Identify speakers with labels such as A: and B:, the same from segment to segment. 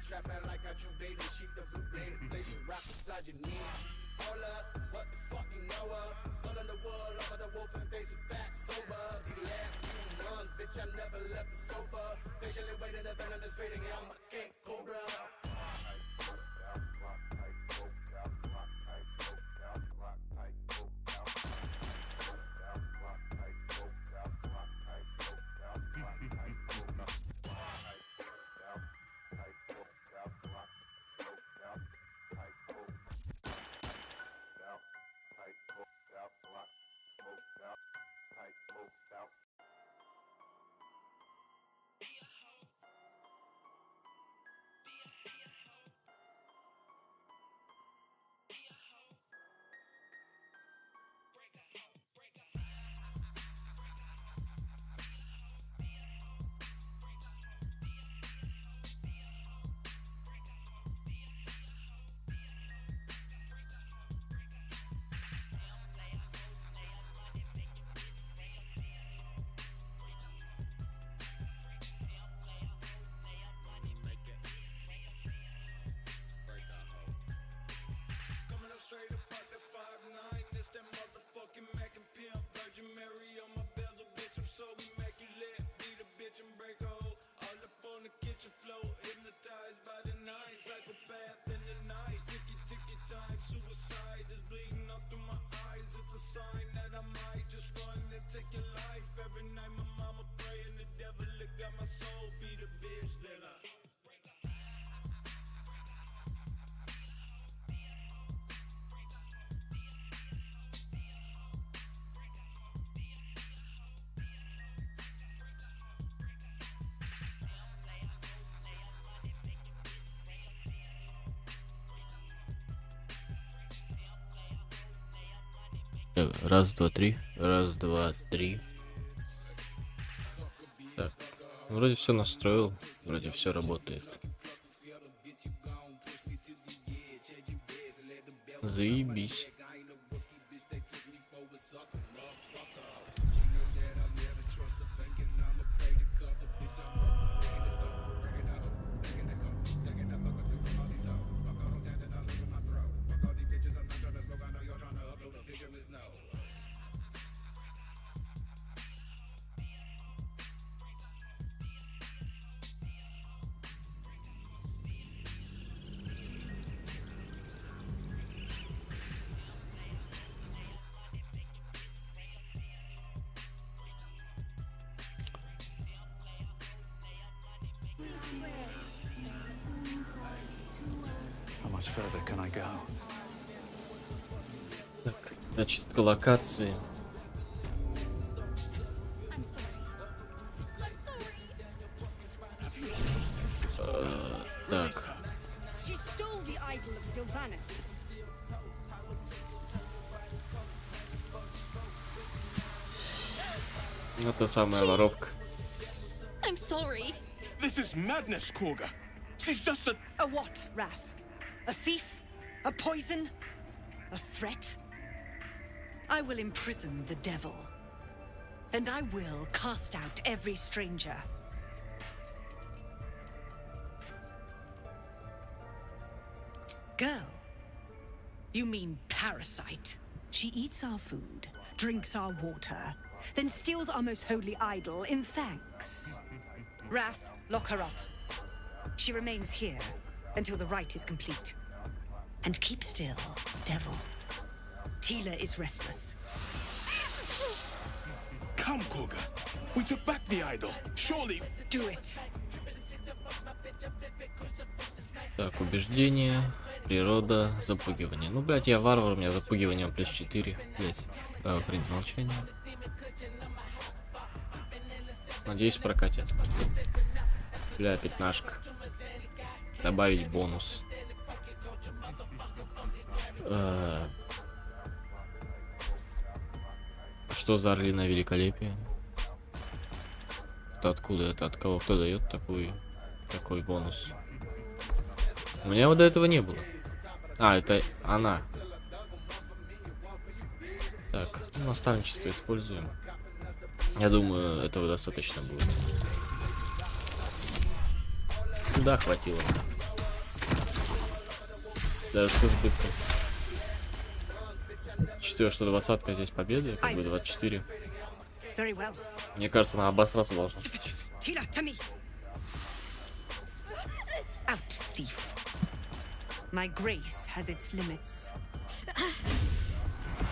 A: Strapping like a true baby, sheet the blue blade, place you rock beside your knee. Hold up, what the fuck you know of? All in the world, over the wolf and face it back sober. The last few months, bitch, I never left the sofa. Patiently waiting, the venom is fading out my cake, cobra.
B: Раз, два, три. Раз, два, три. Так. Вроде все настроил. Вроде все работает. Заебись.
C: How much further can I go?
B: Так, зачистка локации. Так. Это самая воровка.
D: I'm sorry.
E: This is madness, Korga. She's just a...
F: A what, Wrath? A thief? A poison? A threat? I will imprison the devil. And I will cast out every stranger. Girl? You mean parasite? She eats our food, drinks our water, then steals our most holy idol in thanks. Wrath, lock her up. She remains here until the rite is complete. And keep still, devil. Tila is restless.
E: Come, Korga. We took back the idol. Surely...
F: Do it.
B: Так, убеждение, природа, запугивание. Ну, блядь, я варвар, у меня запугивание плюс 4. Блядь, хрень молчания. Надеюсь, прокатит. Бля, пятнашка. Добавить бонус. Что за орлиное великолепие? Это откуда? Это от кого? Кто дает такой бонус? У меня вот до этого не было. А, это она. Так, наставничество используем. Я думаю, этого достаточно будет. Да, хватило. Даже с избытком. 420-ка здесь победы, как бы 24.
F: Very well.
B: Мне кажется, она обосраться должна.
F: Tila, to me. Out, thief. My grace has its limits.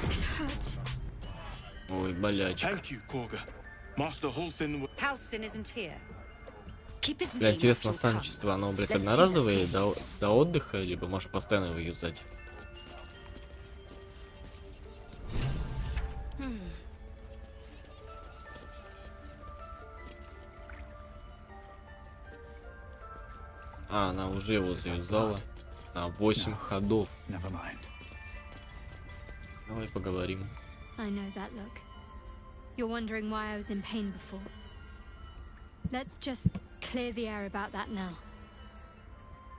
D: It hurts.
B: Ой, болячка.
E: Thank you, Korga. Master Halsin.
F: Halsin isn't here. Keep his
B: Бля,
F: name
B: интересно,
F: off your tongue.
B: наставничество, оно, блядь,
F: Let's
B: одноразовое
F: take a
B: до отдыха, либо можно постоянно его юзать? А, она уже его завязала на 8 ходов.
E: Never mind.
B: Давай поговорим.
D: I know that look. You're wondering why I was in pain before. Let's just clear the air about that now.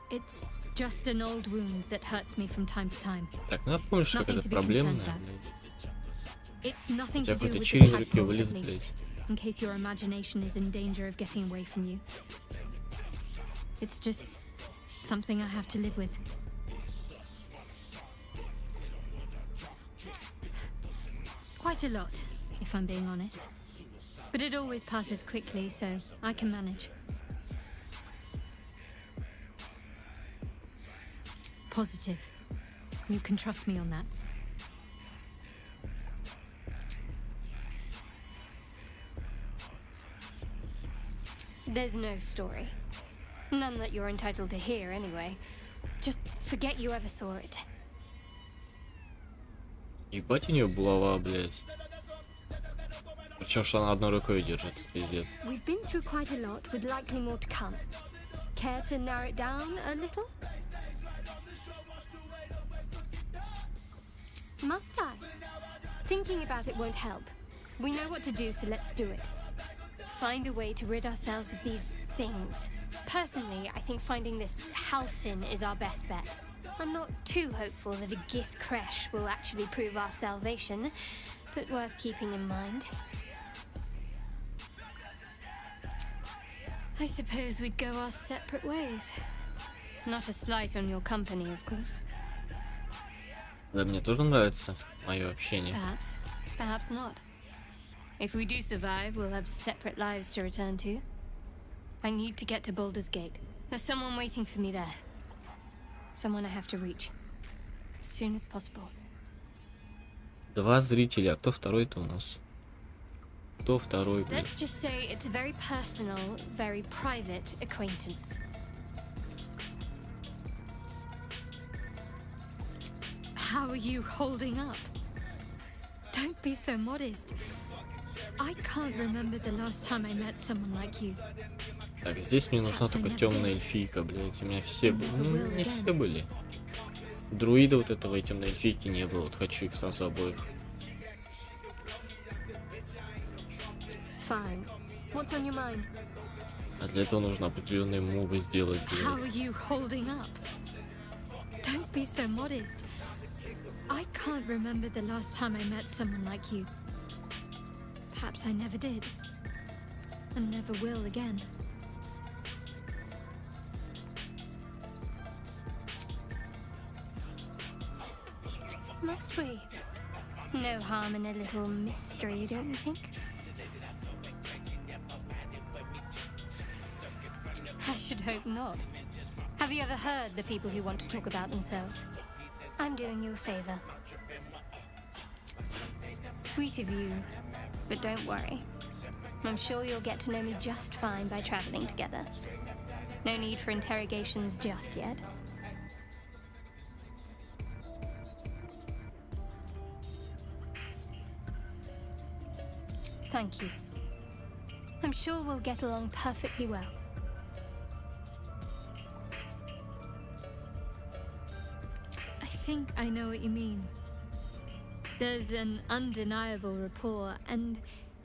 D: It's just an old wound that hurts me from time to time.
B: Так, ну помнишь, как
D: Nothing
B: это
D: to be
B: проблемное,
D: concerned
B: блядь?
D: It's nothing to
B: Хотя
D: do
B: какой-то
D: with the
B: черень в руке
D: tadpoles,
B: вылез,
D: at least,
B: блядь.
D: in case your imagination is in danger of getting away from you. It's just something I have to live with. Quite a lot, if I'm being honest. But it always passes quickly, so I can manage. Positive. You can trust me on that. There's no story. None that you're entitled to hear, anyway. Just forget you ever saw it.
B: Ебать, у нее булава, блядь. Причем, что она одной рукой держит, пиздец.
D: We've been through quite a lot, with likely more to come. Care to narrow it down a little? Must I? Thinking about it won't help. We know what to do, so let's do it. Find a way to rid ourselves of these things. Personally, I think finding this Halsin is our best bet. I'm not too hopeful that a Gith Kresh will actually prove our salvation, but worth keeping in mind. I suppose we'd go our separate ways. Not a slight on your company, of course.
B: Да, мне тоже нравится мое общение.
D: Perhaps, perhaps not. If we do survive, we'll have separate lives to return to. I need to get to Baldur's Gate. There's someone waiting for me there. Someone I have to reach. As soon as possible.
B: Два зрителя, а кто второй-то у нас? Кто второй, блядь?
D: Let's just say it's a very personal, very private acquaintance. How are you holding up? Don't be so modest. I can't remember the last time I met someone like you.
B: Так, здесь мне нужна только темная эльфийка, блядь. У меня все были. Ну, не все были. Друида вот этого и темной эльфийки не было. Вот хочу их сразу обоих.
D: Fine. What's on your mind?
B: А для этого нужно определенные мувы сделать,
D: How
B: блядь.
D: are you holding up? Don't be so modest. I can't remember the last time I met someone like you. Perhaps I never did. And never will again. Must we? No harm in a little mystery, don't you think? I should hope not. Have you ever heard the people who want to talk about themselves? I'm doing you a favor. Sweet of you, but don't worry. I'm sure you'll get to know me just fine by traveling together. No need for interrogations just yet. Thank you. I'm I'm sure we'll get along perfectly well. I think I know what you mean. There's an undeniable rapport, and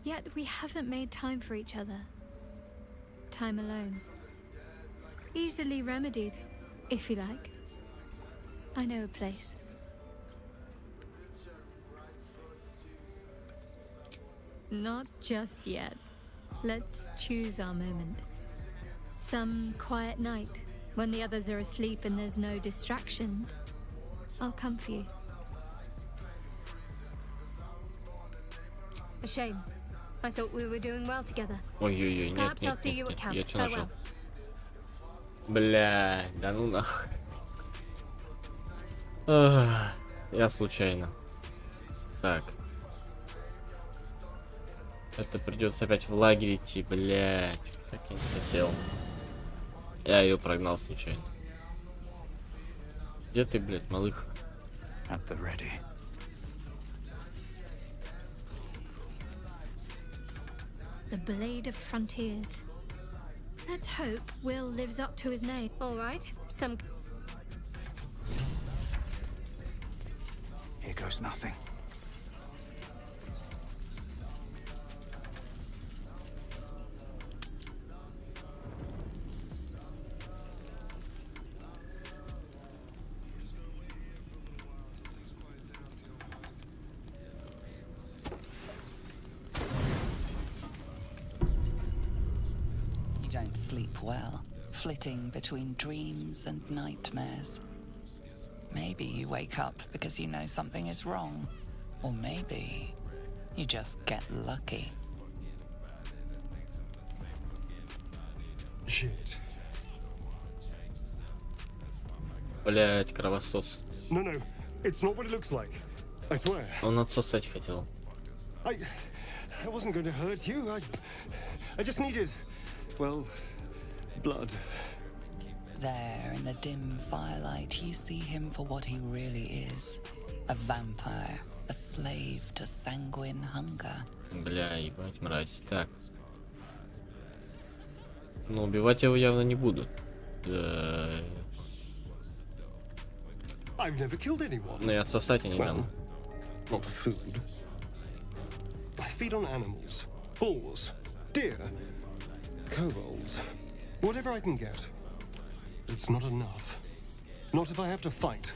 D: yet we haven't made time for each other. Time alone. Easily remedied, if you like. I know a place. Not just yet. Let's choose our moment. Some quiet night, when the others are asleep and there's no distractions, I'll come for you. A shame. I thought we were doing well together.
B: Ой-ой-ой, нет,
D: Perhaps I'll
B: нет,
D: see
B: нет,
D: you at
B: нет,
D: camp.
B: я чё нажал?
D: Farewell.
B: Бля, да ну нахуй. Ах, я случайно. Так. Это придется опять в лагерь идти, блять. Как я не хотел. Я ее прогнал случайно. Где ты, блядь, малых?
E: At the ready.
D: The Blade of Frontiers. Let's hope Will lives up to his name. All right. Some.
E: Here goes nothing.
C: You don't sleep well, flitting between dreams and nightmares. Maybe you wake up because you know something is wrong. Or maybe you just get lucky.
G: Shit.
B: Блять, кровосос.
G: No, it's not what it looks like. I swear.
B: Он отсосать хотел.
G: I wasn't going to hurt you. I just needed, well, blood.
C: There, in the dim firelight, you see him for what he really is. A vampire, a slave to sanguine hunger.
B: Бля, ебать, мразь. Так. Но убивать его явно не буду.
G: I've never killed anyone.
B: Ну и отсосать я не дам.
G: Not for food. I feed on animals. Bulls. Deer. Kobolds. Whatever I can get. It's not enough. Not if I have to fight.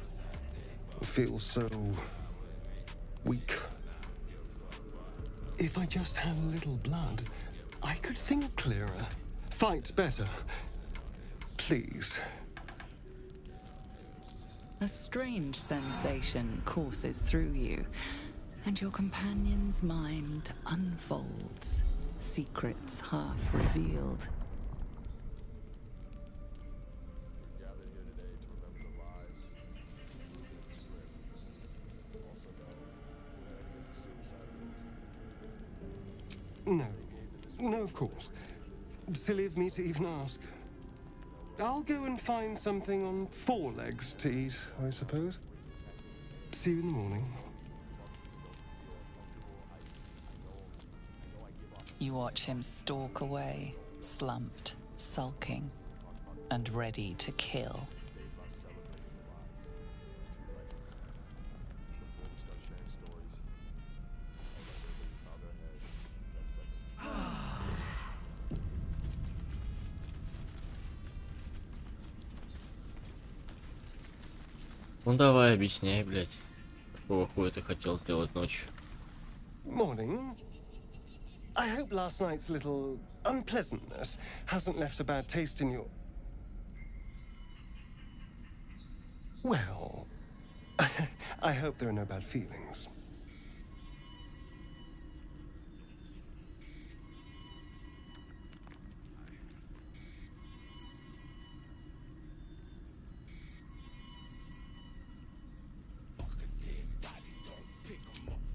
G: I feel so weak. If I just had a little blood, I could think clearer. Fight better. Please.
C: A strange sensation courses through you, and your companion's mind unfolds, secrets half revealed.
G: No, of course. Silly of me to even ask. I'll go and find something on 4 legs to eat, I suppose. See you in the morning.
C: You watch him stalk away, slumped, sulking, and ready to kill.
B: Ну давай, объясняй, блядь. Какого хуя ты хотел сделать ночью?
G: Morning. I hope last night's little unpleasantness hasn't left a bad taste in your... Well, I hope there are no bad feelings.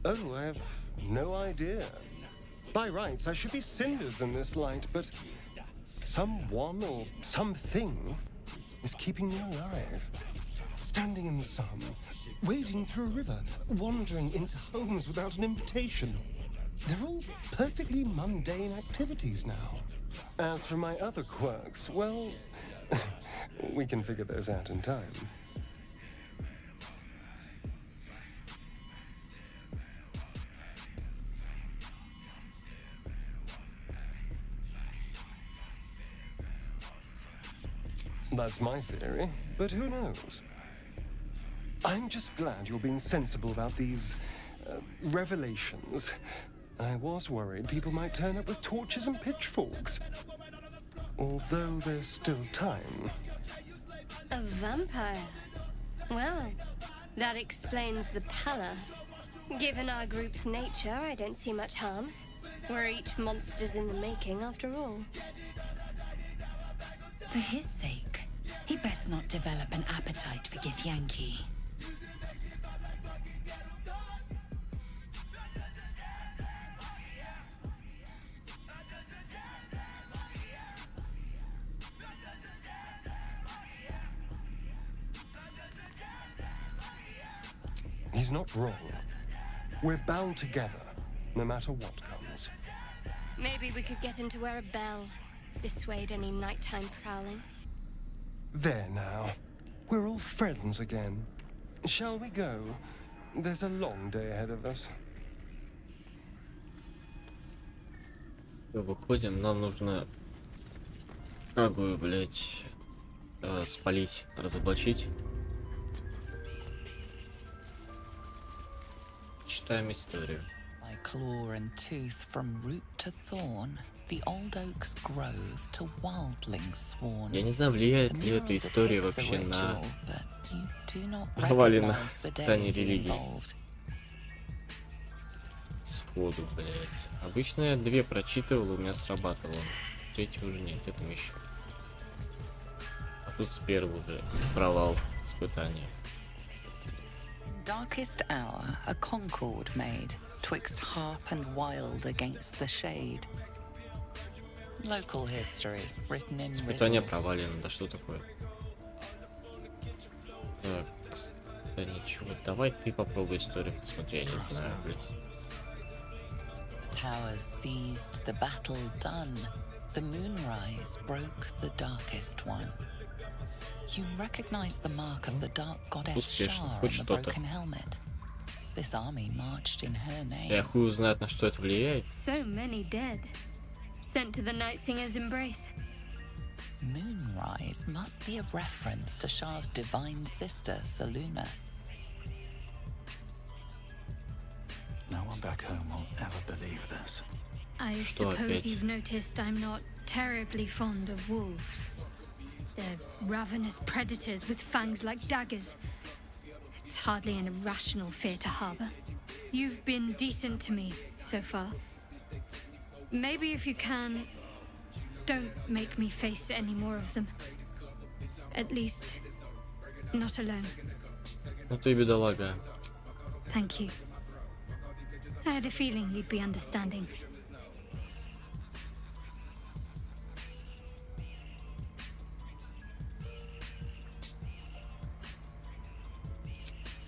G: Oh, I have no idea. By rights, I should be cinders in this light, but someone or something is keeping me alive. Standing in the sun, wading through a river, wandering into homes without an invitation. They're all perfectly mundane activities now. As for my other quirks, well, we can figure those out in time. That's my theory, but who knows? I'm just glad you're being sensible about these revelations. I was worried people might turn up with torches and pitchforks. Although there's still time.
D: A vampire? Well, that explains the pallor. Given our group's nature, I don't see much harm. We're each monsters in the making, after all.
H: For his sake, he best not develop an appetite for Githyanki.
G: He's not wrong. We're bound together, no matter what comes.
D: Maybe we could get him to wear a bell. Dissuade any nighttime prowling.
G: There now. We're all friends again. Shall we go? There's a long day ahead of us.
B: Выходим, нам нужно Агую, блять, спалить, разоблачить. Читаем историю.
C: By claw and tooth from root to thorn, the old oak's grove to wildlings sworn.
B: Я не знаю, влияет ли эта история вообще на
C: проваленное
B: проваленное испытание религии. Сходу, блять. Обычно я 2 прочитывал, у меня срабатывало. 3 уже нет, это еще. А тут с 1 уже провал испытания.
C: Darkest hour, a concord made, twixt harp and wild against the shade. Local history, written in
B: Испытание
C: riddles.
B: провалено, да что такое? Так, да ничего, давай ты попробуй историю посмотреть, я не знаю, блядь.
C: The towers seized, the battle done. The moonrise broke the darkest one. You recognize the mark of the dark goddess
B: Успешно,
C: Shar
B: хоть
C: on the
B: что-то.
C: broken helmet. This army marched in her
B: Я
C: name.
B: хуй узнает, на что это влияет.
D: So many dead. Sent to the Night Singer's embrace.
C: Moonrise must be a reference to Shar's divine sister, Saluna.
I: No one back home will ever believe this.
D: I
B: Что
D: suppose
B: опять?
D: you've noticed I'm not terribly fond of wolves. They're ravenous predators with fangs like daggers. It's hardly an irrational fear to harbor. You've been decent to me so far. Maybe if you can, don't make me face any more of them. At least, not alone.
B: Ну ты бедолага.
D: Thank you. I had a feeling you'd be understanding.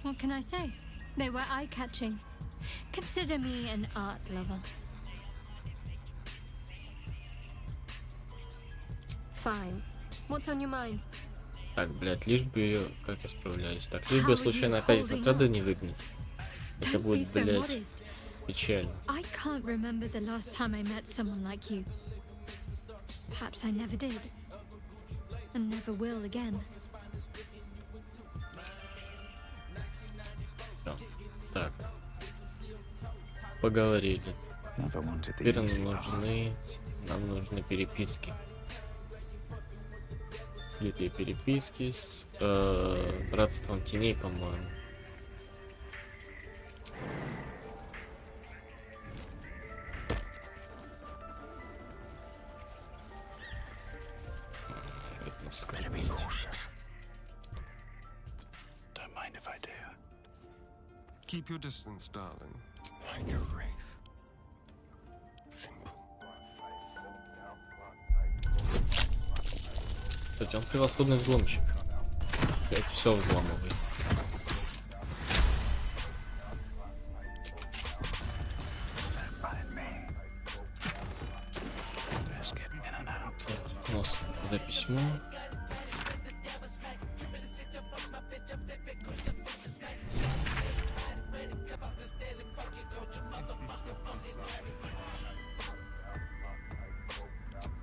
D: What can I say? They were eye-catching. Consider me an art lover. Fine. What's on your mind?
B: Так, блядь, лишь бы ее, как я справляюсь, так, лишь бы случайно опять из отряда не выгнать. Это
D: Don't be
B: будет,
D: so
B: блядь,
D: modest.
B: печально.
D: I can't remember the last time I met someone like you. Perhaps I never did. And never will again.
B: Всё. Так. Поговорили.
I: Never wanted the
B: Теперь
I: easy path.
B: нам нужны переписки. Слитые переписки с Братством Теней, по-моему.
I: Better be cautious. Don't mind if I do.
G: Keep your distance, darling. Like a wraith. Simple.
B: Кстати, он превосходный взломщик. Опять все взламывает.
I: Don't mind
B: за письмо?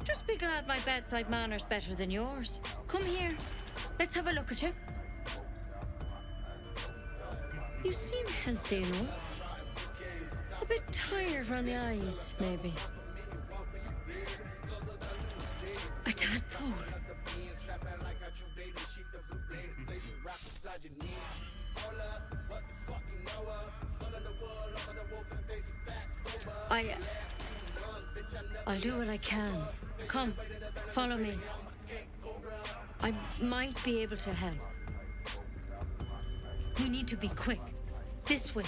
J: Just be glad my bedside manner's better than yours. Come here. Let's have a look at you. You seem healthy enough. A bit tired around the eyes, maybe. A tadpole. I'll do what I can. Come, follow me. I might be able to help. We need to be quick. This way.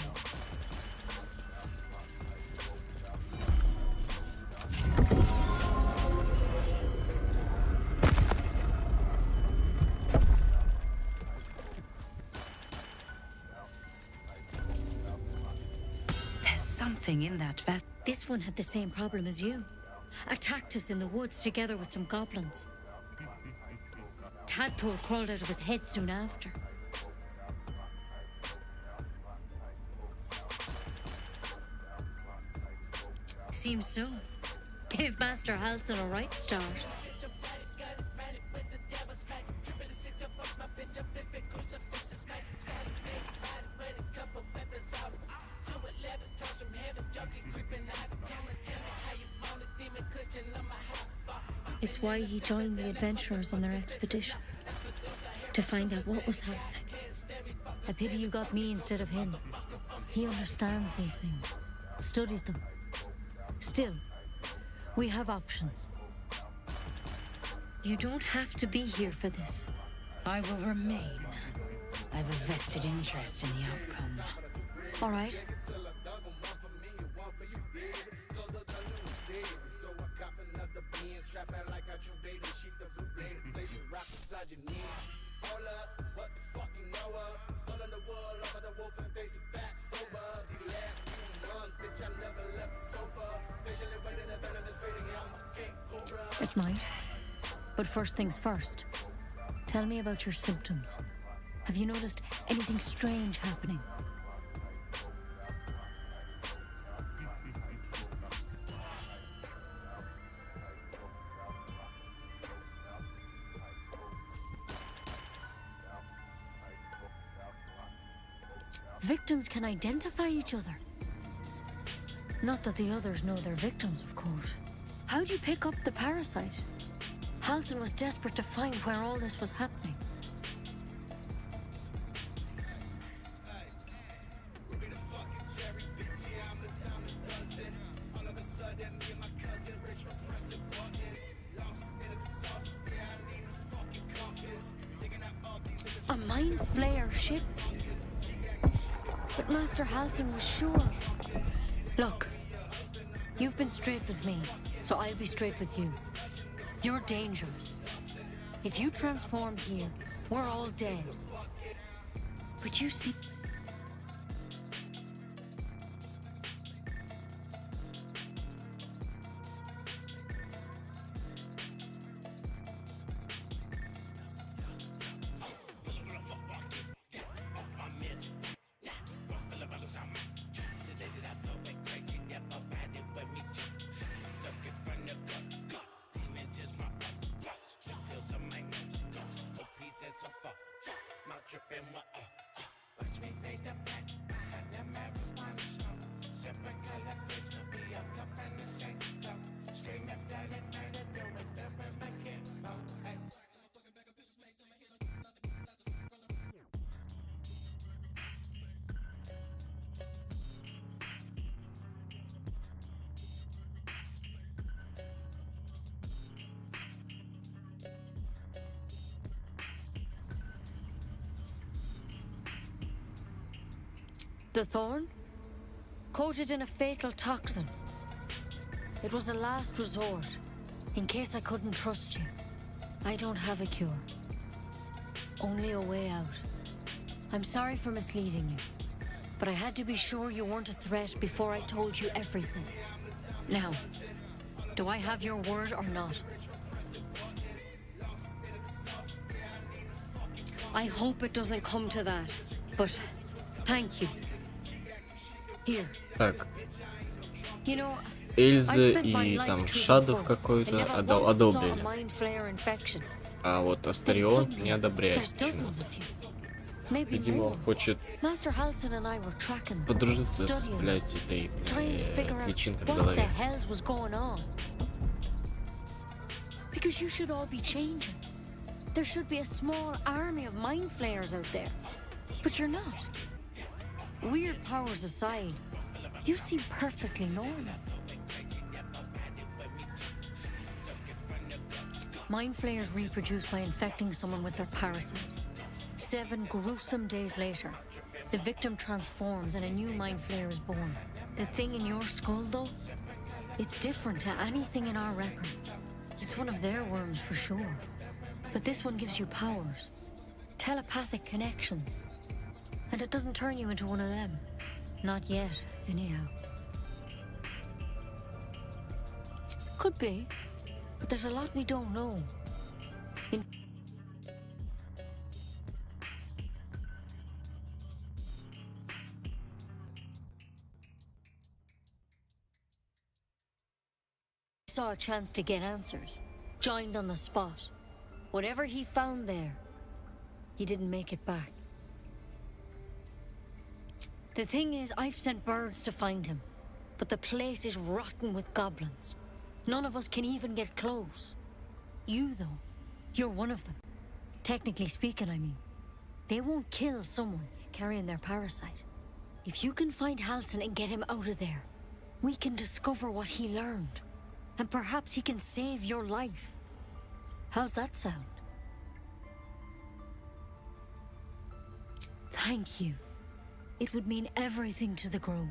F: There's something in that vest.
J: This one had the same problem as you. Attacked us in the woods together with some goblins. Tadpole crawled out of his head soon after. Seems so. Gave Master Halsin a right start. It's why he joined the adventurers on their expedition. To find out what was happening. A pity you got me instead of him. He understands these things. Studied them. Still, we have options. You don't have to be here for this.
H: I will remain. I have a vested interest in the outcome.
J: All right. It might. But first things first. Tell me about your symptoms. Have you noticed anything strange happening? Victims can identify each other. Not that the others know they're victims, of course. How'd you pick up the parasite? Halsin was desperate to find where all this was happening. A mind flayer ship? But Master Halsin was sure. Look, you've been straight with me, so I'll be straight with you. You're dangerous. If you transform here, we're all dead. But you see... The thorn? Coated in a fatal toxin. It was a last resort, in case I couldn't trust you. I don't have a cure. Only a way out. I'm sorry for misleading you, but I had to be sure you weren't a threat before I told you everything. Now, do I have your word or not? I hope it doesn't come to that. But thank you. Here.
B: Так,
J: You know,
B: Эльза
J: I've spent my
B: и
J: life
B: там
J: treating
B: Шадов
J: folk
B: какой-то
J: and never once saw a
B: одобрили.
J: mind flare infection.
B: А вот
J: Then
B: Астарион не
J: suddenly,
B: одобряет
J: there's
B: почему-то.
J: dozens of you. Maybe
B: Видимо,
J: more.
B: хочет
J: Master Halsin and I were tracking them,
B: подружиться с,
J: studying them,
B: блядь, этой
J: trying to figure out
B: личинкой в
J: what the
B: голове.
J: hells was going on. Because you should all be changing. There should be a small army of mind flayers out there. But you're not. Weird powers aside, you seem perfectly normal. Mind flayers reproduce by infecting someone with their parasite. 7 gruesome days later, the victim transforms and a new mind flayer is born. The thing in your skull, though, it's different to anything in our records. It's one of their worms for sure. But this one gives you powers, telepathic connections. And it doesn't turn you into one of them. Not yet, anyhow. Could be, but there's a lot we don't know. Saw a chance to get answers, joined on the spot. Whatever he found there, he didn't make it back. The thing is, I've sent birds to find him, but the place is rotten with goblins. None of us can even get close. You, though, you're one of them. Technically speaking, I mean. They won't kill someone carrying their parasite. If you can find Halsin and get him out of there, we can discover what he learned. And perhaps he can save your life. How's that sound? Thank you. It would mean everything to the Grove.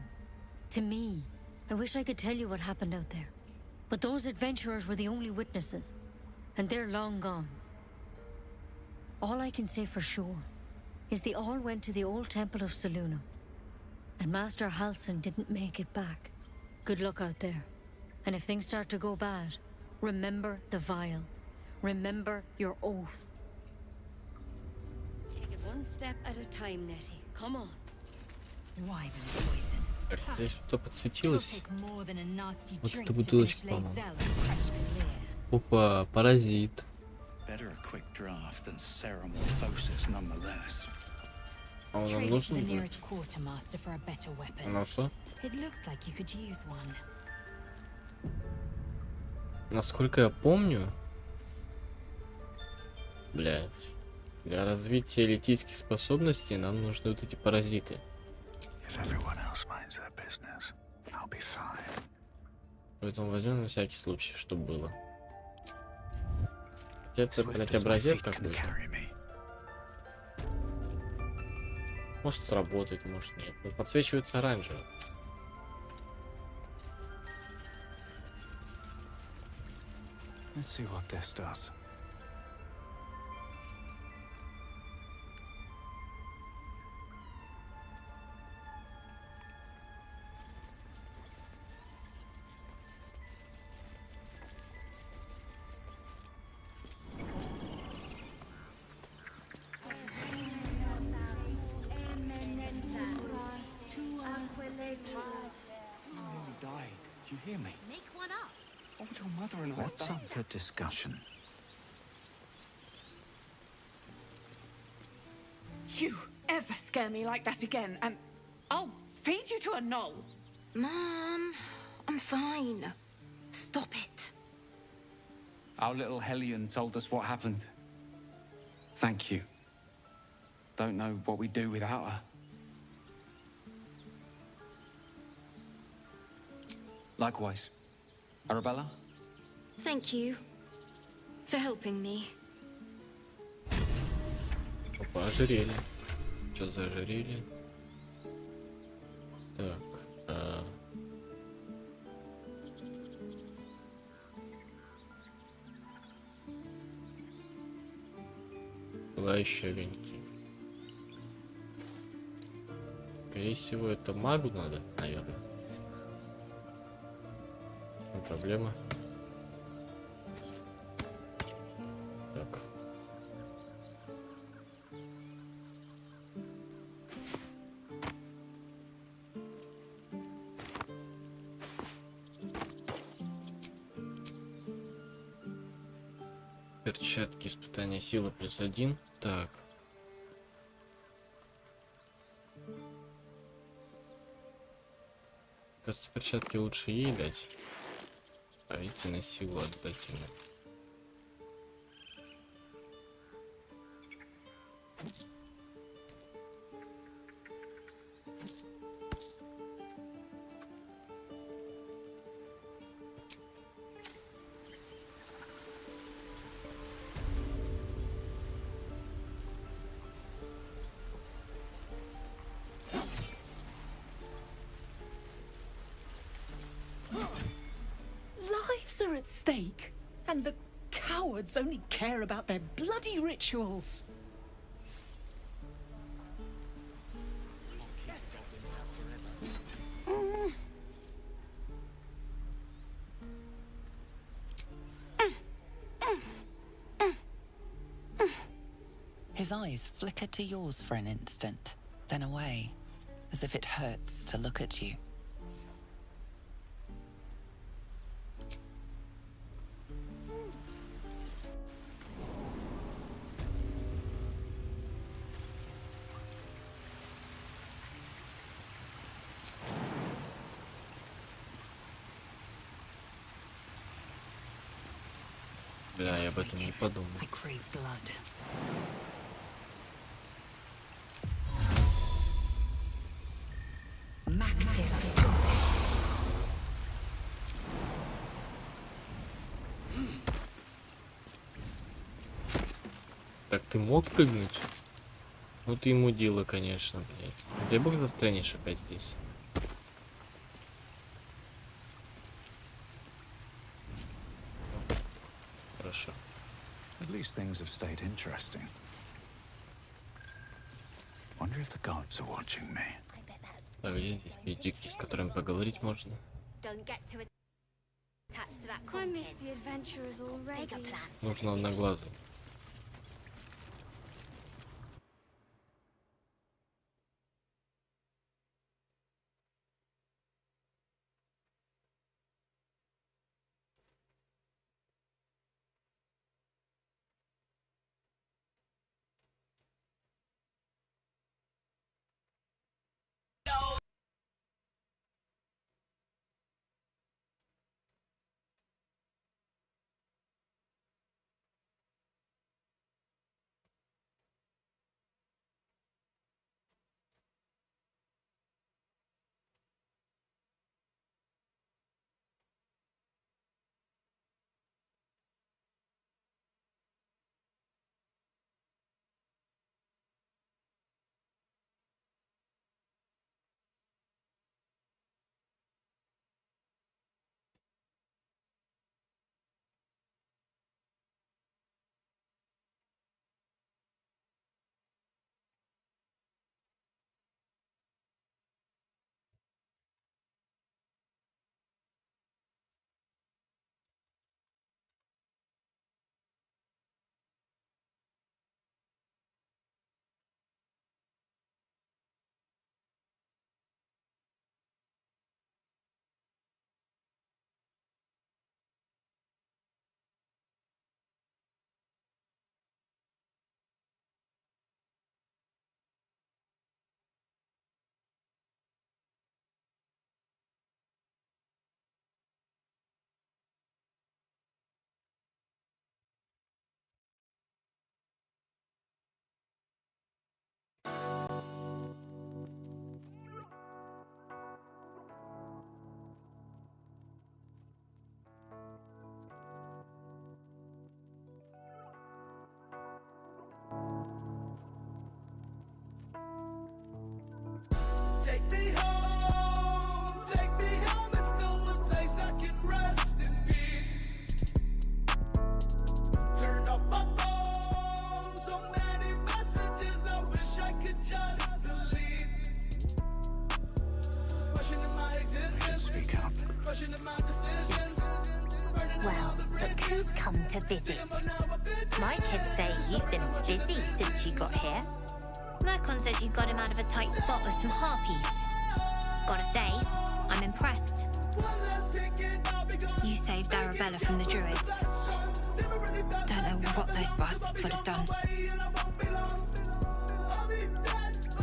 J: To me. I wish I could tell you what happened out there. But those adventurers were the only witnesses. And they're long gone. All I can say for sure is they all went to the old temple of Selûne. And Master Halsin didn't make it back. Good luck out there. And if things start to go bad, remember the vial. Remember your oath. Take it one step at a time, Nettie. Come on.
H: Wyvern poison.
B: Так, здесь что-то
H: It'll
B: подсветилось.
H: take more than a nasty
B: Вот
H: drink
B: эта
H: to
B: бутылочка,
H: finish
B: по-моему.
H: Lae'zel and fresh clear.
B: Опа, паразит.
I: Better a quick draft than ceramorphosis nonetheless.
B: А он нам
H: Trade it to
B: нужен
H: the
B: будет?
H: nearest quartermaster for a better weapon.
B: Ну что?
H: It looks like you could use one.
B: Насколько я помню, блядь, для развития элитийских способностей нам нужны вот эти паразиты.
I: If everyone else minds their business, I'll be fine.
B: Поэтому возьмем на всякий случай, чтобы было. Хотя это,
I: Swift
B: блядь,
I: as my
B: образец
I: feet can
B: какой-то.
I: carry me.
B: Может сработать, может нет. Он подсвечивается оранжевым.
I: Let's see what this does.
E: Died. Did you hear me?
K: Make one up.
E: What would your mother-in-law have
I: Let's
E: done?
I: have the discussion.
L: You ever scare me like that again, and I'll feed you to a knoll.
K: Mom, I'm fine. Stop it.
M: Our little Hellion told us what happened. Thank you. Don't know what we'd do without her. Likewise. Arabella?
K: Thank you for helping me.
B: Опа, ожерелье. Что за ожерелье? Так. Пылающие огоньки. Скорее всего, это магу надо, наверное. Не проблема. Так. Перчатки, испытания силы +1. Так. Кажется, перчатки лучше ей дать. А эти на силу отдать ему.
L: Lives are at stake, and the cowards only care about their bloody rituals.
C: His eyes flicker to yours for an instant, then away, as if it hurts to look at you.
B: Бля, я об этом не подумал.
C: I crave blood.
B: Так ты мог прыгнуть? Ну ты ему дело, конечно, блядь. Дай бог застрянешь опять здесь. Хорошо.
I: At least things have stayed interesting. Wonder if the gods are watching me.
B: Так, где здесь пиздюки, с которыми поговорить можно? Нужно одноглазый.
N: Well, look who's come to visit. My kids say you've been busy since you got here. Mercon says you got him out of a tight spot with some harpies. Gotta say, I'm impressed. You saved Arabella from the druids. Don't know what those bastards would have done.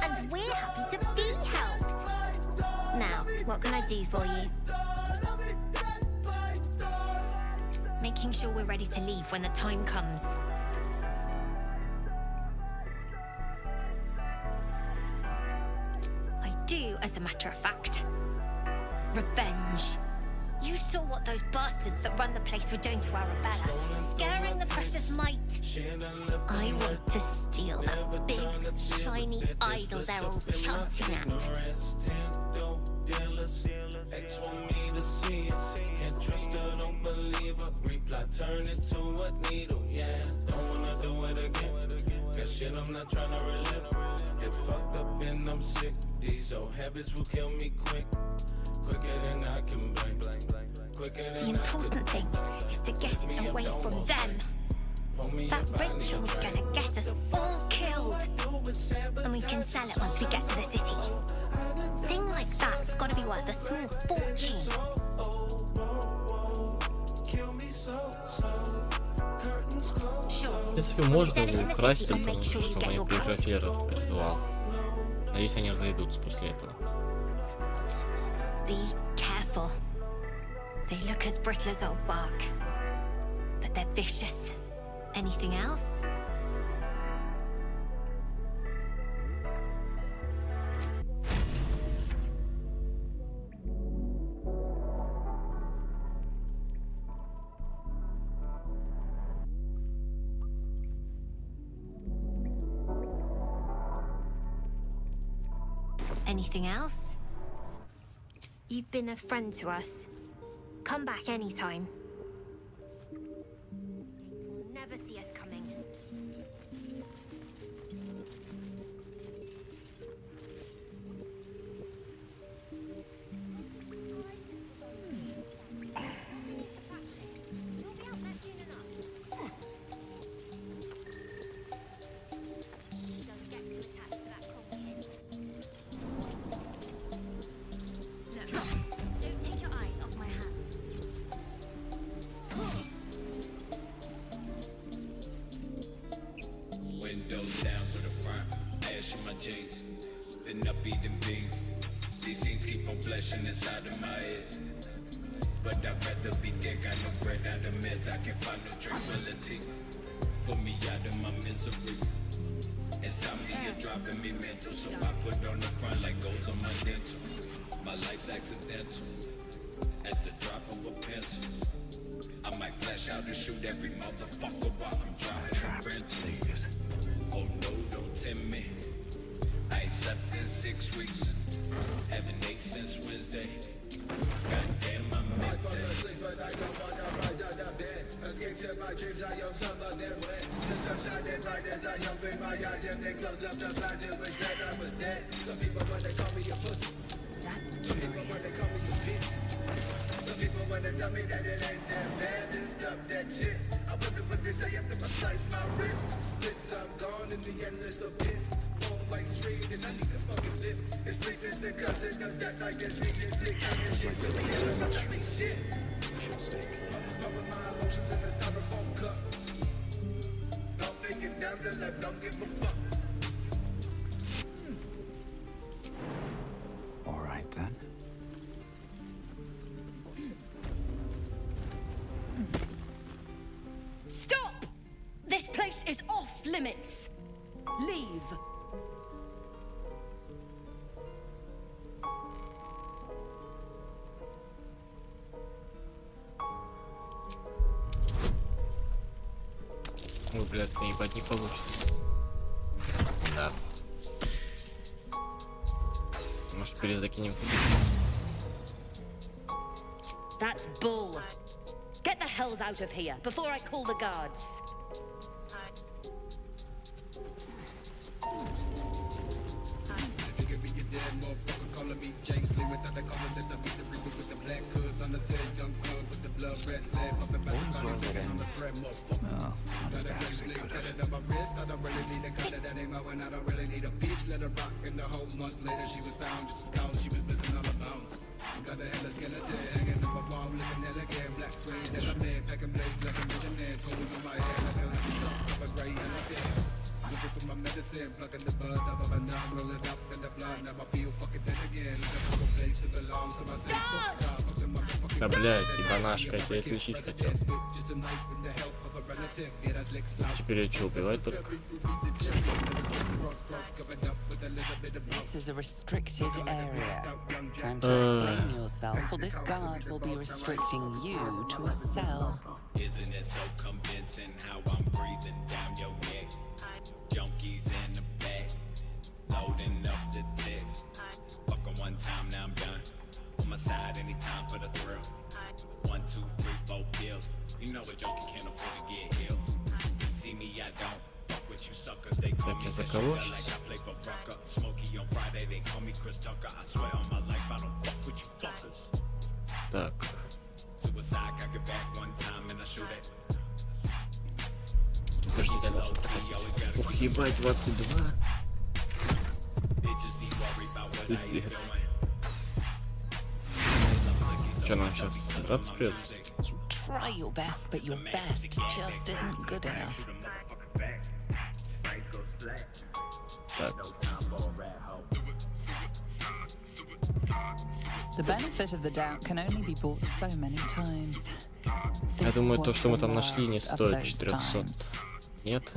N: And we're happy to be helped. Now, what can I do for you? Making sure we're ready to leave when the time comes. I do, as a matter of fact. Revenge. You saw what those bastards that run the place were doing to Arabella, scaring the precious mite. I want to steal that big, shiny idol they're all chanting at.
A: Turn it to a needle, yeah. Don't wanna do it again. That shit I'm not trying to relive. Get fucked up and I'm sick. These old habits will kill me quick. Quicker than I can blink.
N: The important thing is to get it away from them. That ritual's gonna get us all killed. And we can sell it once we get to the city. Thing like that's gotta be worth a small fortune.
B: В принципе, можно украсть, только чтобы они прекратили этот ритуал. Надеюсь, они разойдутся после этого.
N: Be careful. They look as brittle as old bark, but they're vicious. Anything else? Anything else? You've been a friend to us. Come back anytime. They'll never see us coming.
A: Inside of my head, but I'd rather be dead. Got no bread out of meds, I can't find no tranquility. Put me out of my misery. Insomnia driving me mental, so I put on the front like goes on my dental. My life's accidental, at the drop of a pencil. I might flash out and shoot every motherfucker while I'm driving.
I: Traps, please.
A: Oh no, don't tempt me. I ain't slept in 6 weeks. Haven't ate since Wednesday. Goddamn, I'm I fall asleep, but I don't wanna rise out of bed. Escape to my dreams, I hope some of them wet. The sun shining bright as I open my eyes, and they close up the blinds and wish that I was dead. Some people when they call me a pussy. Some people when they call me a bitch. Some people when they tell me that it ain't that bad. Lift up that shit. I wonder what they say after I slice my wrist. Splits, I'm gone in the endless abyss. One-way street and I need to fucking live. If sleep is the cousin of death, I guess me is the kind of shit to me. I'm not like shit. Pumping my emotions in a styrofoam cup. Don't make it down till I don't give a fuck.
I: All right then.
F: Stop! This place is off limits. Leave.
B: Ой, блядь, наебать не получится. Да. Может, перезакинем?
F: That's bull. Get the hells out of here before I call the guards.
I: Oh, not as bad as it could have.
A: Got a hella skeleton hanging up a wall, looking elegant. Black suede, that I'm in, packing blades, black and vision, tools on my head, like a
B: Да, блядь, ебанашка, я тебя отключить хотел. Теперь я что, убивать только?
C: This is a restricted area. Time to explain yourself, or this guard will be restricting you to a cell.
A: Isn't it so convincing how I'm breathing down your neck? Junkies in the back, loading up the tech. Fucking one time, now I'm done. On my side, anytime for the thrill. 1, 2, 3, 4 pills. You know a junkie can't afford to get ill. See me, I don't. Fuck with you suckers, they call me like I play for Rucker. Smokey on Friday, they call me Chris Tucker. I swear on my life, I don't fuck with you fuckers.
B: Так.
A: Suicide, I get back one time and I shoot it.
B: Подождите, я должен проходить. Ух, ебать, 22. Пиздец. Что нам сейчас драться придется?
C: You try your best, but your best just isn't good enough.
B: Так.
C: The benefit of the doubt can only be bought so many times.
B: Я думаю, то,
C: This
B: что мы
C: was
B: там
C: the
B: нашли, не
C: worst of
B: стоит
C: those
B: 400.
C: times.
B: Нет?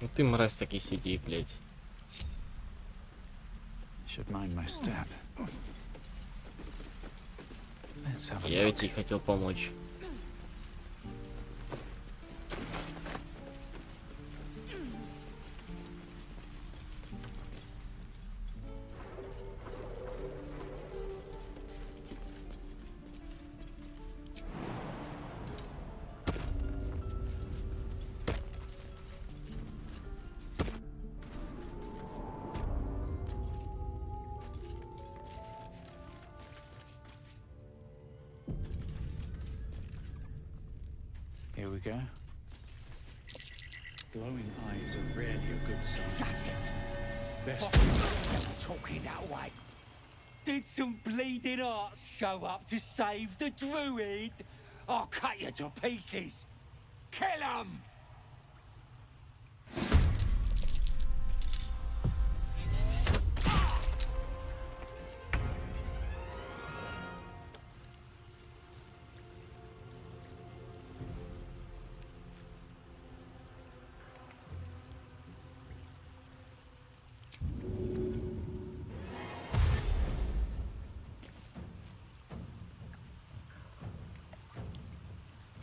B: Ну ты, мразь, таки сиди, блядь.
I: Should mind my step. Let's have a
B: Я
I: look.
B: ведь ей хотел помочь.
I: Here we go. Glowing eyes are rarely a good sign.
O: That's it.
I: Best
O: Talking that way. Did some bleeding arts show up to save the druid? I'll cut you to pieces. Kill 'em!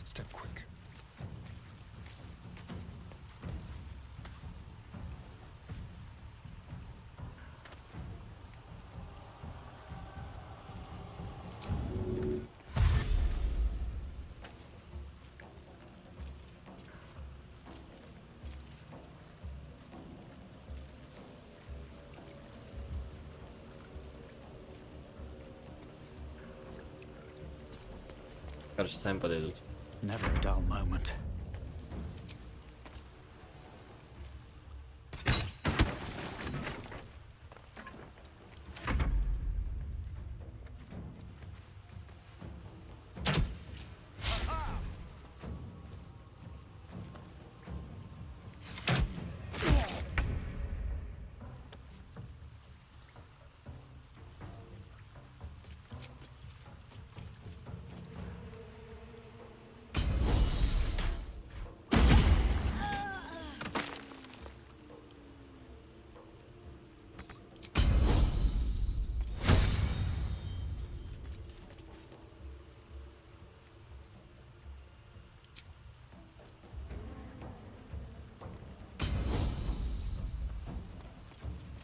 G: Step quick.
B: Короче, сами подойдут.
I: Never a dull moment.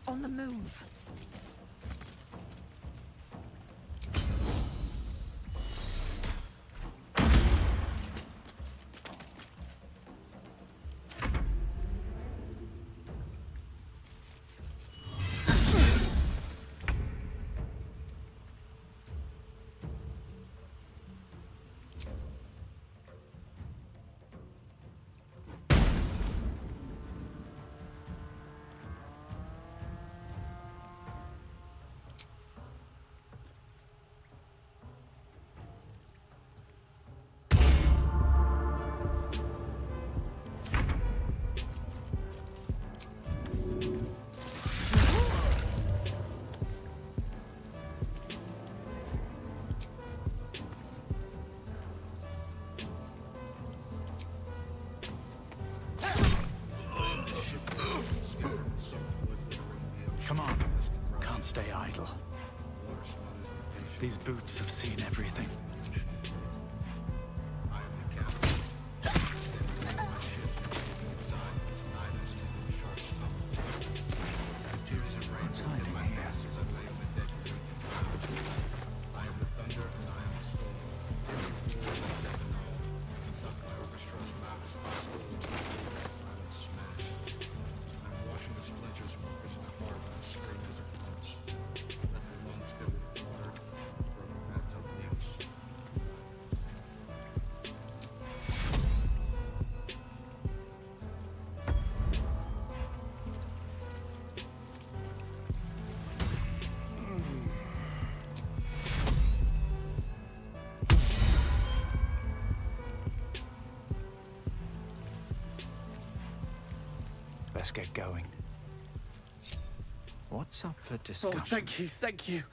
F: On the move.
I: These boots have seen everything. What's hiding here? Let's get going. What's up for discussion?
O: Oh, thank you.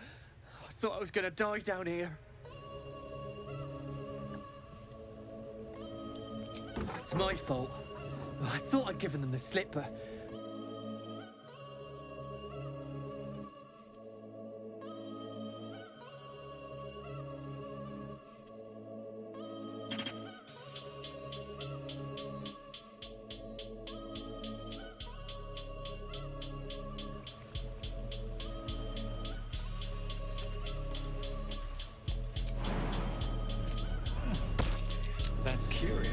O: I thought I was gonna die down here. It's my fault. I thought I'd given them the slip, but... That's curious.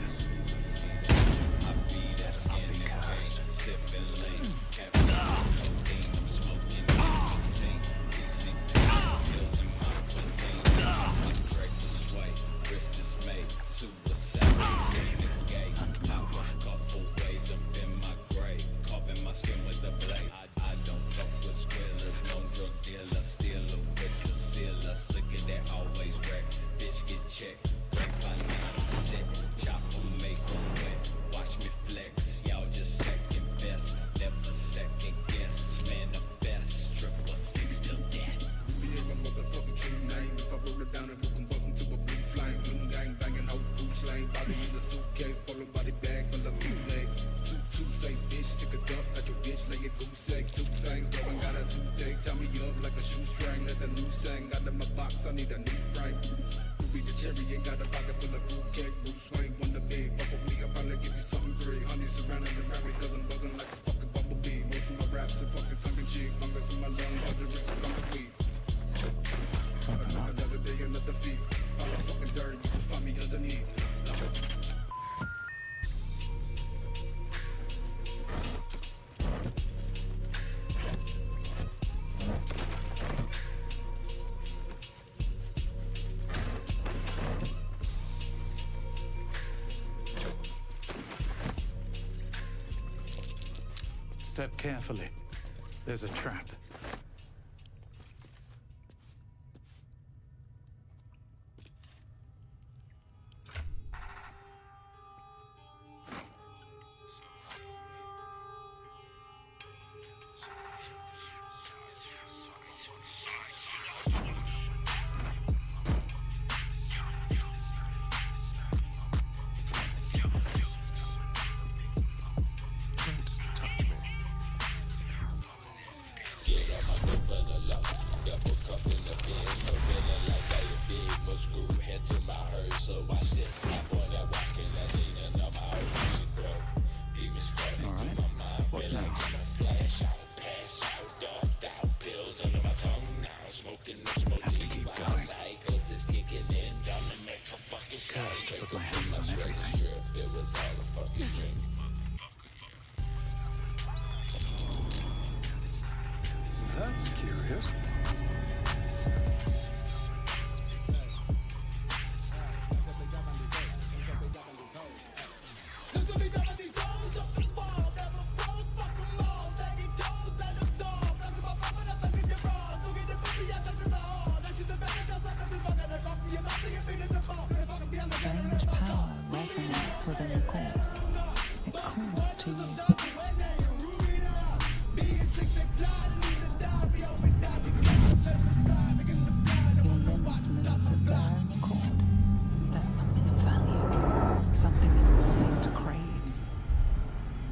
I: Step carefully. There's a trap.
G: That's curious.
C: Strange power resonates within the corpse. It calls to you. Your limbs move of their own accord. There's something of value, something your mind craves.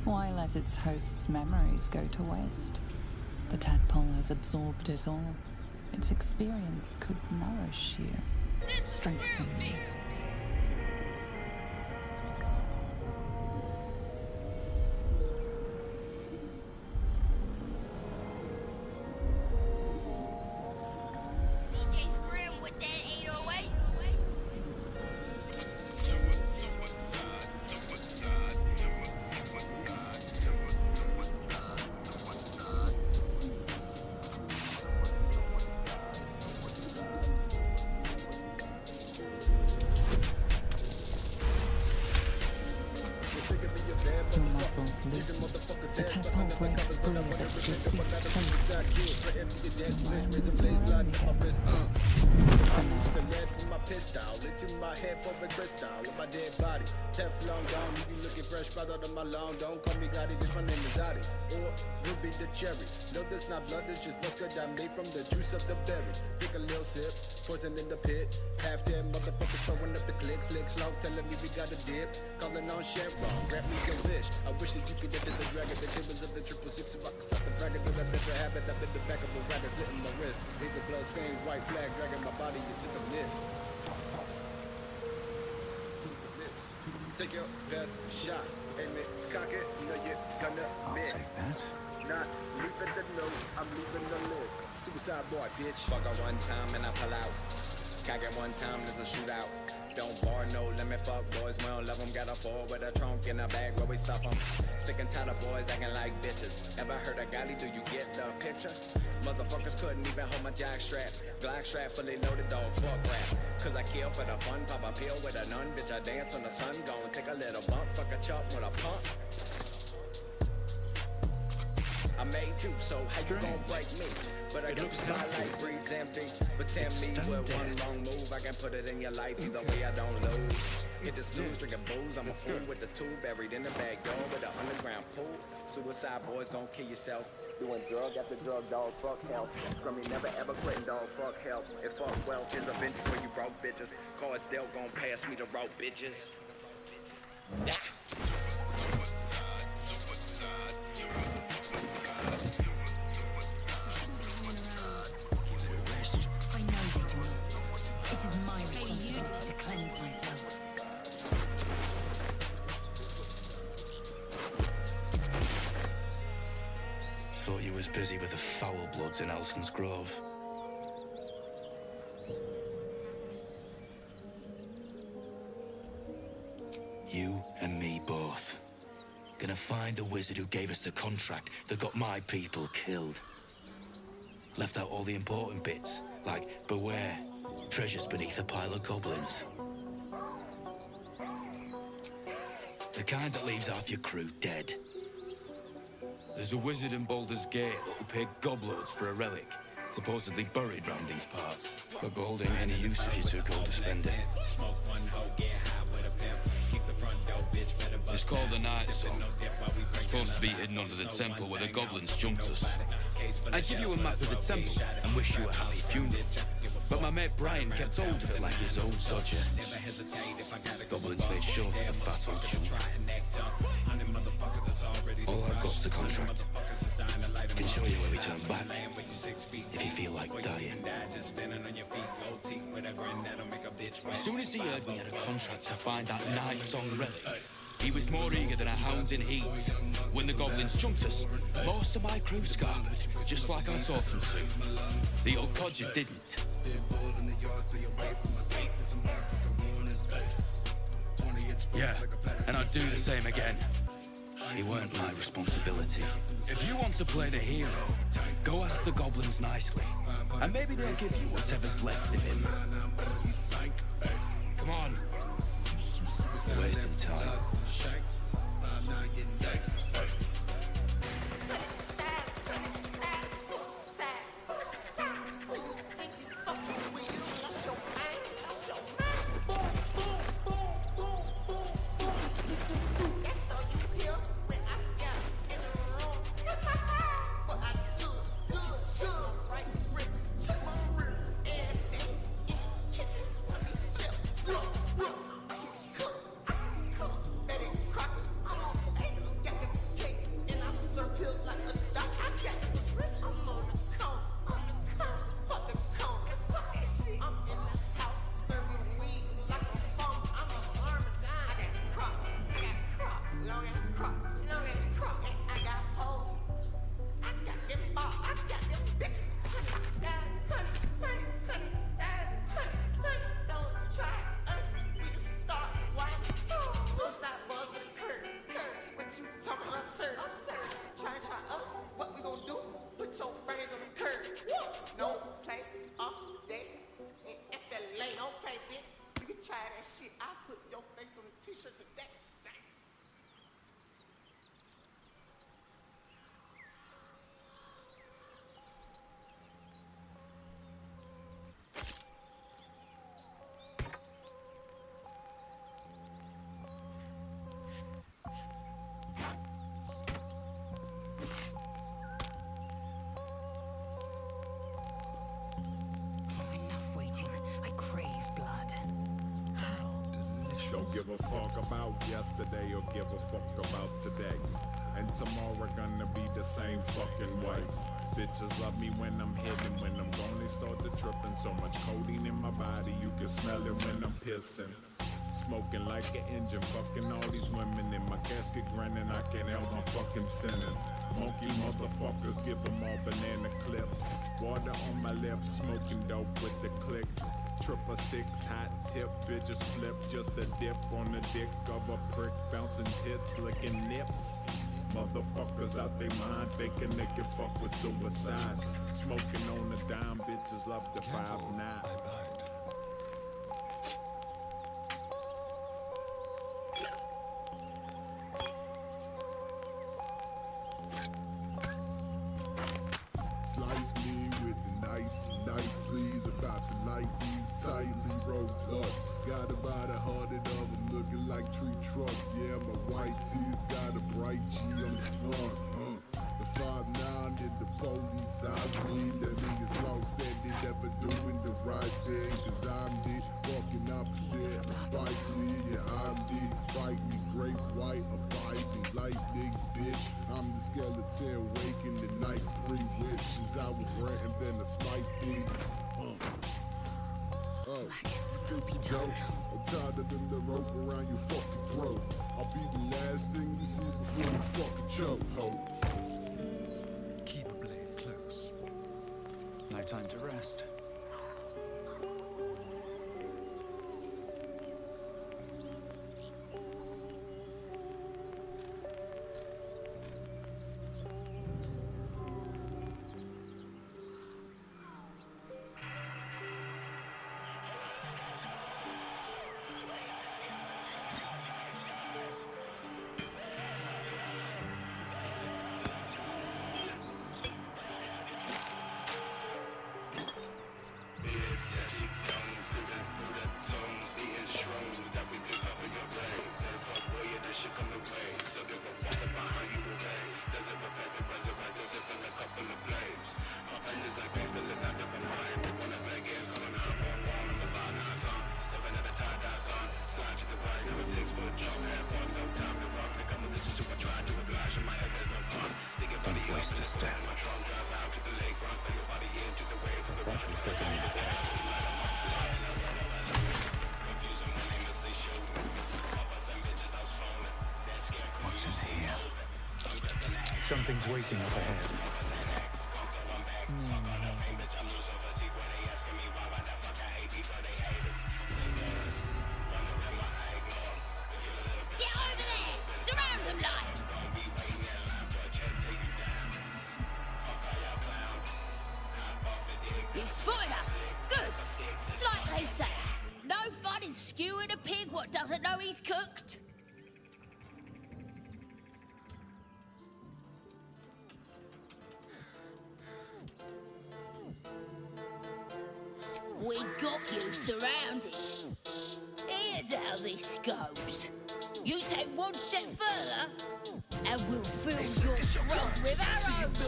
C: Why let its host's memories go to waste? The tadpole has absorbed it all. its experience could nourish you, strengthen you. Your muscles loosen. The tadpole breaks free of its deceased host. Your mind is your own
A: The lead from my pistol into my head for a crystal on my dead body. Teflon gone, you be looking fresh, right out of my lawn. Don't call me Gotti, bitch, my name is Adi. Or Ruby the cherry. No, this not blood, it's just mustard I made from the juice of the berry. Take a little sip, poison in the pit. Half dead motherfuckers throwing up the click, slick slow, telling me we got a dip. Calling on Chevron, grant me your wish. I wish that you could enter the dragon, the killers of the 666. If I could stop the dragon, but I never have it. I've been the back of a rabbit, slitting my wrist. Leave the blood stained white flag, dragging my body into the mist. Take your death shot, aim it, cock it, you know you're gonna miss.
I: I'll take that.
A: Not leaving the note, I'm leaving the lid. Suicide boy, bitch. Fuck her one time and I pull out. Cock it one time, there's a shootout. Don't bar, no limit, fuck boys, we don't love them. Got a four with a trunk in a bag where we stuff them. Sick and tired of boys acting like bitches. Ever heard of Gotti, do you get the picture? Motherfuckers couldn't even hold my jack strap. Glock strap fully loaded, dog, fuck rap. Cause I kill for the fun, pop a pill with a nun. Bitch, I dance on the sun, gon' take a little bump. Fuck a chop with a pump. I made you, so how you gon' break me? But I guess the spotlight breathes empty. But tell me with one wrong move, I can put it in your life. Either way, I don't lose. Hit the snooze, drinking booze. I'm a fool with the tool buried in the backyard with an underground pool. Suicide boys gon' kill yourself. Doing drug after drug, dog, fuck health. Scrummy never ever quitting, dog, fuck health. If fuck wealth is a bench where you broke bitches. Cause they'll gon' pass me the rope, bitches. Yeah.
I: Thought you was busy with the foul bloods in Elson's Grove. You and me both. Gonna find the wizard who gave us the contract that got my people killed. Left out all the important bits, like beware, treasures beneath a pile of goblins. The kind that leaves half your crew dead. There's a wizard in Baldur's Gate that'll pay gobloads for a relic, supposedly buried round these parts. But gold ain't any use if you're too cold to spend it. It's called the Night Song. Supposed to be hidden under the temple where the goblins jumped us. I'd give you a map of the temple and wish you a happy funeral. But my mate Brian kept hold of it like his own soldier. Goblins made short of the fat old chunk. All I've got's the contract. Can show you where we turn back, if you feel like dying. As soon as he heard we had a contract to find that Night Song relic, he was more eager than a hound in heat. When the goblins jumped us, most of my crew scarpered, just like I taught them to. The old codger didn't. Yeah, and I'd do the same again. It weren't my responsibility. If you want to play the hero, go ask the goblins nicely, and maybe they'll give you whatever's left of him. Come on. Wasting time.
A: shit, I put your face on a t-shirt today.
F: Enough waiting. I crave blood.
P: Don't give a fuck about yesterday or give a fuck about today. And tomorrow gonna be the same fucking way. Bitches love me when I'm hitting, when I'm gone they start to tripping. So much codeine in my body, you can smell it when I'm pissing. Smoking like an engine, fucking all these women in my casket grinning, I can't help my fucking sinning. Monkey motherfuckers, give them all banana clips. Water on my lips, smoking dope with the click. 666 hot tip, bitches flip, just a dip on the dick of a prick, bouncing tits, licking nips. Motherfuckers out they mind, thinking they can fuck with suicide. Smoking on the dime, bitches love the 5-9.
Q: Slice me with the nice knife, please. About to light these tightly rolled blunts. Got about 100 of them looking like tree trunks. Yeah, my white tee's got a bright G on the front. The 5'9" and the police eyes me. The niggas lost that they never doing the right thing. Cause I'm the walking opposite of Spike Lee. Yeah, I'm the fight me great white, a bite me lightning, bitch. I'm the skeleton waking the night, 3 witches. I was ranting, then a smite thing. Oh, you think you joke? I'm tighter than the rope around your fucking throat. I'll be the last thing you see before you fucking choke, ho.
I: Keep a blade close. No time to rest. Don't waste a step. What's in here?
R: Something's waiting up ahead.
N: Get over there! Surround them like! You spotted us! Good! It's like they say, no fun in skewing a pig what doesn't know he's cooked. We got you surrounded. Here's how this goes. You take one step further, and we'll fill your throat with arrows.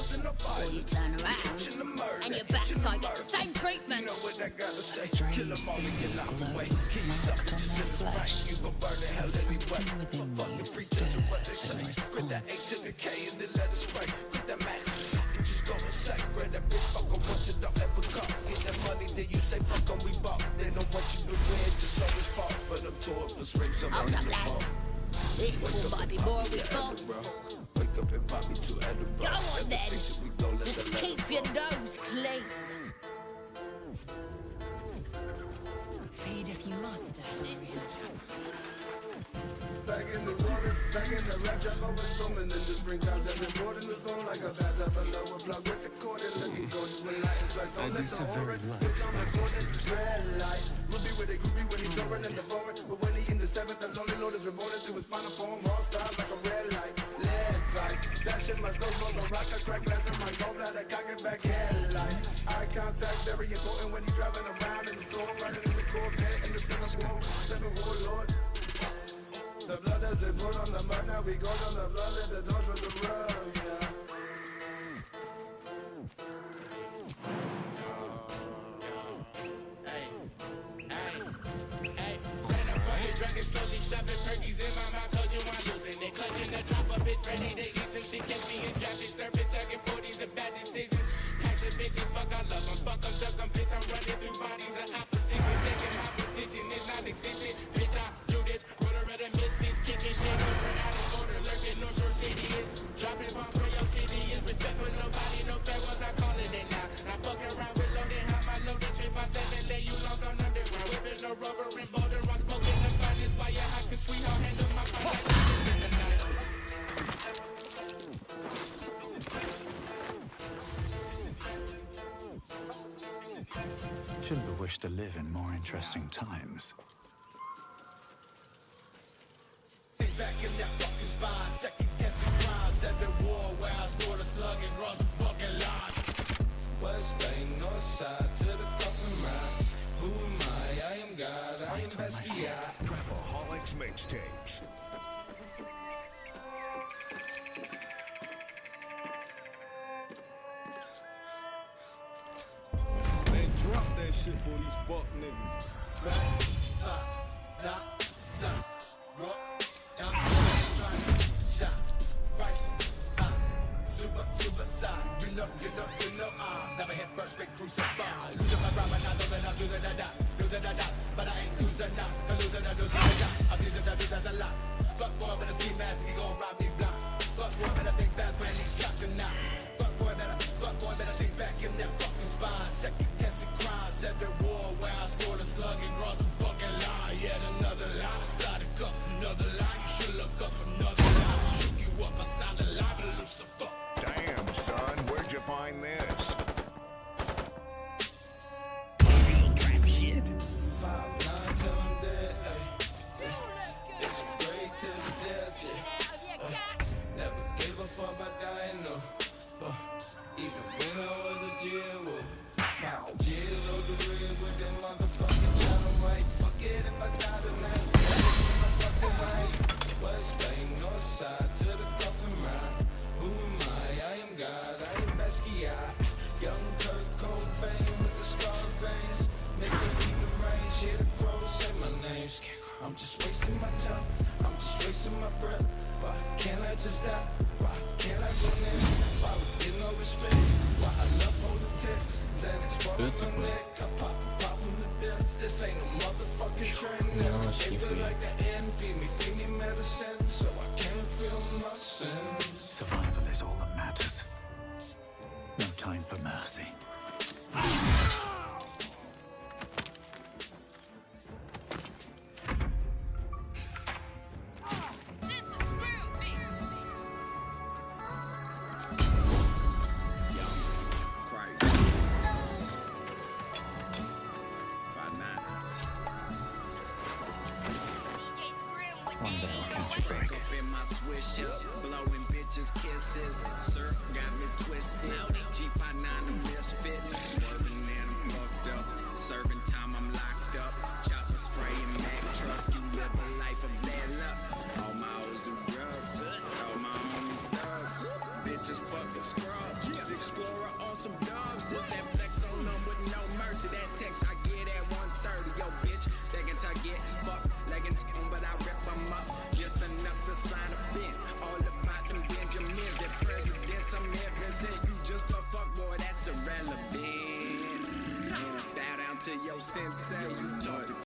N: Or you turn around, and your backside gets the same treatment.
C: Strange seeing glows marked on their flesh, and something within me stirs in response.
N: Hold up, lads. This one might be more we thought. Go on then. Just keep your nose clean.
F: Feed if you must, Astarian.
Q: Back in the runners, back in the
A: rap trap always storming in the springtimes. Every board in the storm like a bathtub. I know a plug with the cord and looking gorgeous when light strikes. Don't let the horror bitch on the golden red light. Ruby with a groupie when he's touring in the forward. But when he in the seventh, the lonely lord is reborn into his final form. All style like a red light, lead pipe. That shit must go smoke a rock, a crack glass in my gallbladder, cock it back headlight. Eye contact very important when he's driving around in the storm, riding in the Corvette in the seven warlord. The blood has been poured on the mud, now we go on the flood, let the doors from the rug, yeah.
S: Drinking slowly, shoving perkies in my mouth. Told you I'm losing it. Clutching the drop a bitch, ready to eat some shit. Catch me in traffic, surfing, tugging 40s, a bad decision. Catch a bitches, fuck, I love them. Fuck them, duck them, bitch. I'm running through bodies of opposition. Taking my position is non-existent. Bitch, I do this. Ruler of the misfits, kicking shit over. Out of order, lurking, North Shore City is. Dropping bombs where your city is. Respect for nobody, no fair ones, I calling it now. Now fucking around with loading, how my loaded 357, lay you long on underground. Whipping no rover in Baldur, I'm smoking the finest by your house, cause sweetheart handle my finances in the night.
R: Shouldn't we wish to live in more interesting times?
A: Think back in that fucking spine, second guessing crimes. Every war where I scored a slug and crossed the fucking line. West Bay, north side to the coffin ride. Who am I? I am God, I am Basquiat.
Q: Trapaholics mixtapes.
A: Man, drop that shit for these fuck niggas. You know, never hit first, big crucified. Losing my grammar, now losing a dot. Losing a dot, but I ain't losing a dot. The losing a dot. I'm using that bitch as a lot. Fuck boy, better ski mask, he gon' rob me blind. Fuck boy, better think fast when he got to knock. Fuck boy, better think back in that fucking spine. Second guessing crimes, every war where I scored a slug and crossed the fucking line. Yet another line, side of cup, another line. You should look up another line. Shook you up, I sound alive, Lucifer.
Q: Damn, son, where'd you find this?
R: Shit.
A: 5'9" till I'm dead, ayy. It's great to the death, yeah. Never gave a fuck about dying, no. Even when I was a jail, pop a jail over the red with that motherfucking channel right. Fuck it if I die tonight. I'm fucking right. West Bay, north side to the coffin ride. Who am I am God, I am Basquiat. Young Kurt Cobain with the scar veins. Make them keep the range, hear the crows say my name. I'm just wasting my time, I'm just wasting my breath. Why can't I just die? Why can't I go next? Why we get no respect? Why I love holding text? Xanax brought on my neck, I pop them to death. This ain't no motherfucking train. It feel like the end, feed me medicine, so I can't feel my sins.
R: Survival is all that matters. No time for mercy. One day I'll catch a break.
T: Blowing bitches kisses. Surf got me twisted. G59 the misfits. Swerving and I'm fucked up. Serving time I'm locked up. Chopper spraying Mac truck. You live a life of bad luck. All my hoes do drugs. All my homies thugs. Bitches fucking scrubs. Explorer on some dogs. This that flex on them with no mercy. That text I get at 1:30. Yo bitch, second I get fucked. Leggings on but I rip them up. Just enough to slide a bin. All about them Benjamins. That presidents I'm heaven said you just a fuck boy. That's irrelevant. Bow down to your sensei. You talk